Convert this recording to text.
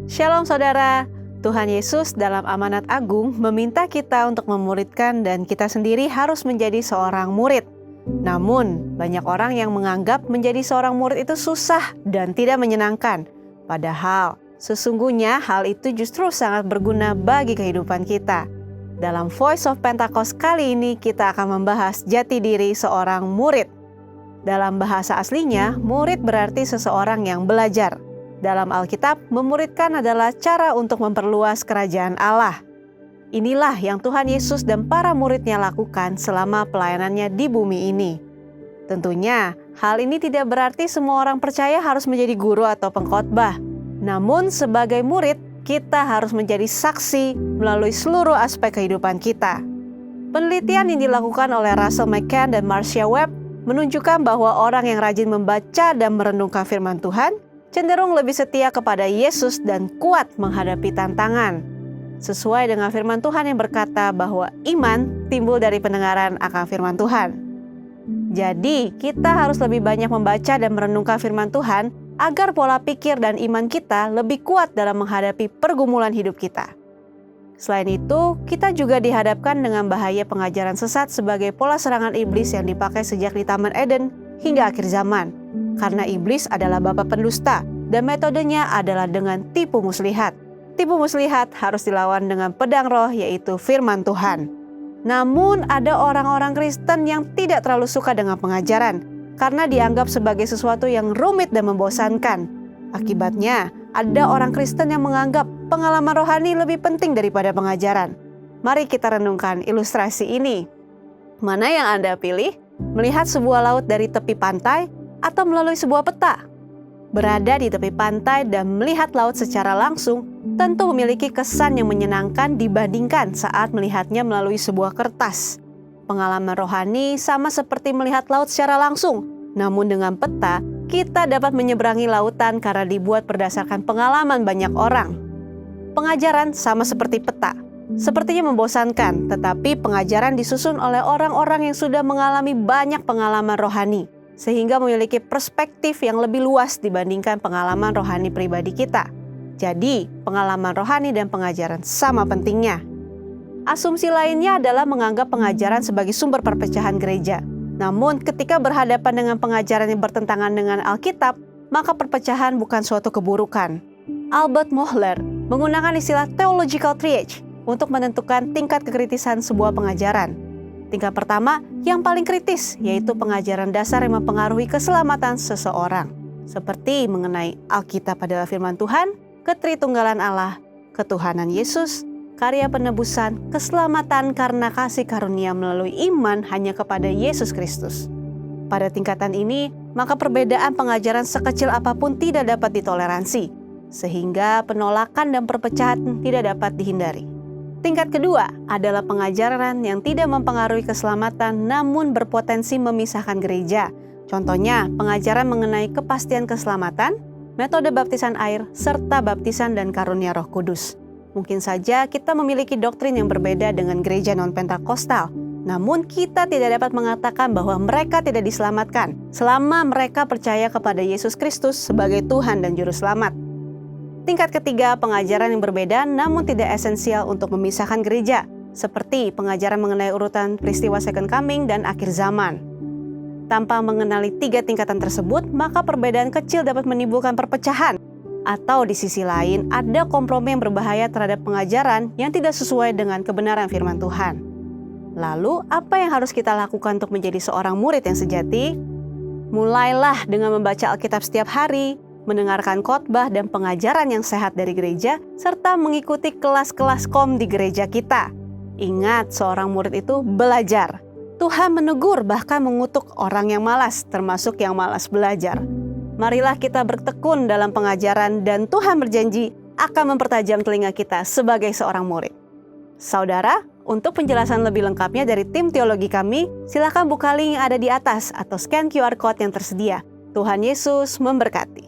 Shalom saudara, Tuhan Yesus dalam amanat agung meminta kita untuk memuridkan dan kita sendiri harus menjadi seorang murid. Namun, banyak orang yang menganggap menjadi seorang murid itu susah dan tidak menyenangkan. Padahal, sesungguhnya hal itu justru sangat berguna bagi kehidupan kita. Dalam Voice of Pentecost kali ini kita akan membahas jati diri seorang murid. Dalam bahasa aslinya, murid berarti seseorang yang belajar. Dalam Alkitab, memuridkan adalah cara untuk memperluas kerajaan Allah. Inilah yang Tuhan Yesus dan para muridnya lakukan selama pelayanannya di bumi ini. Tentunya, hal ini tidak berarti semua orang percaya harus menjadi guru atau pengkhotbah. Namun, sebagai murid, kita harus menjadi saksi melalui seluruh aspek kehidupan kita. Penelitian yang dilakukan oleh Russell McCann dan Marcia Webb menunjukkan bahwa orang yang rajin membaca dan merenungkan firman Tuhan cenderung lebih setia kepada Yesus dan kuat menghadapi tantangan. Sesuai dengan firman Tuhan yang berkata bahwa iman timbul dari pendengaran akan firman Tuhan. Jadi, kita harus lebih banyak membaca dan merenungkan firman Tuhan agar pola pikir dan iman kita lebih kuat dalam menghadapi pergumulan hidup kita. Selain itu, kita juga dihadapkan dengan bahaya pengajaran sesat sebagai pola serangan iblis yang dipakai sejak di Taman Eden hingga akhir zaman. Karena iblis adalah bapa pendusta dan metodenya adalah dengan tipu muslihat. Tipu muslihat harus dilawan dengan pedang roh yaitu firman Tuhan. Namun ada orang-orang Kristen yang tidak terlalu suka dengan pengajaran karena dianggap sebagai sesuatu yang rumit dan membosankan. Akibatnya ada orang Kristen yang menganggap pengalaman rohani lebih penting daripada pengajaran. Mari kita renungkan ilustrasi ini. Mana yang Anda pilih? Melihat sebuah laut dari tepi pantai atau melalui sebuah peta? Berada di tepi pantai dan melihat laut secara langsung tentu memiliki kesan yang menyenangkan dibandingkan saat melihatnya melalui sebuah kertas. Pengalaman rohani sama seperti melihat laut secara langsung, namun dengan peta kita dapat menyeberangi lautan karena dibuat berdasarkan pengalaman banyak orang. Pengajaran sama seperti peta, sepertinya membosankan, tetapi pengajaran disusun oleh orang-orang yang sudah mengalami banyak pengalaman rohani, sehingga memiliki perspektif yang lebih luas dibandingkan pengalaman rohani pribadi kita. Jadi, pengalaman rohani dan pengajaran sama pentingnya. Asumsi lainnya adalah menganggap pengajaran sebagai sumber perpecahan gereja. Namun, ketika berhadapan dengan pengajaran yang bertentangan dengan Alkitab, maka perpecahan bukan suatu keburukan. Albert Mohler menggunakan istilah theological triage untuk menentukan tingkat kekritisan sebuah pengajaran. Tingkat pertama, yang paling kritis, yaitu pengajaran dasar yang mempengaruhi keselamatan seseorang. Seperti mengenai Alkitab adalah firman Tuhan, ketritunggalan Allah, ketuhanan Yesus, karya penebusan, keselamatan karena kasih karunia melalui iman hanya kepada Yesus Kristus. Pada tingkatan ini, maka perbedaan pengajaran sekecil apapun tidak dapat ditoleransi, sehingga penolakan dan perpecahan tidak dapat dihindari. Tingkat kedua adalah pengajaran yang tidak mempengaruhi keselamatan namun berpotensi memisahkan gereja. Contohnya, pengajaran mengenai kepastian keselamatan, metode baptisan air, serta baptisan dan karunia Roh Kudus. Mungkin saja kita memiliki doktrin yang berbeda dengan gereja non-Pentakostal, namun kita tidak dapat mengatakan bahwa mereka tidak diselamatkan selama mereka percaya kepada Yesus Kristus sebagai Tuhan dan Juru Selamat. Tingkat ketiga, pengajaran yang berbeda namun tidak esensial untuk memisahkan gereja, seperti pengajaran mengenai urutan peristiwa Second Coming dan akhir zaman. Tanpa mengenali tiga tingkatan tersebut, maka perbedaan kecil dapat menimbulkan perpecahan. Atau di sisi lain, ada kompromi yang berbahaya terhadap pengajaran yang tidak sesuai dengan kebenaran firman Tuhan. Lalu, apa yang harus kita lakukan untuk menjadi seorang murid yang sejati? Mulailah dengan membaca Alkitab setiap hari, mendengarkan khotbah dan pengajaran yang sehat dari gereja, serta mengikuti kelas-kelas kom di gereja kita. Ingat, seorang murid itu belajar. Tuhan menegur bahkan mengutuk orang yang malas, termasuk yang malas belajar. Marilah kita bertekun dalam pengajaran dan Tuhan berjanji akan mempertajam telinga kita sebagai seorang murid. Saudara, untuk penjelasan lebih lengkapnya dari tim teologi kami, silakan buka link yang ada di atas atau scan QR Code yang tersedia. Tuhan Yesus memberkati.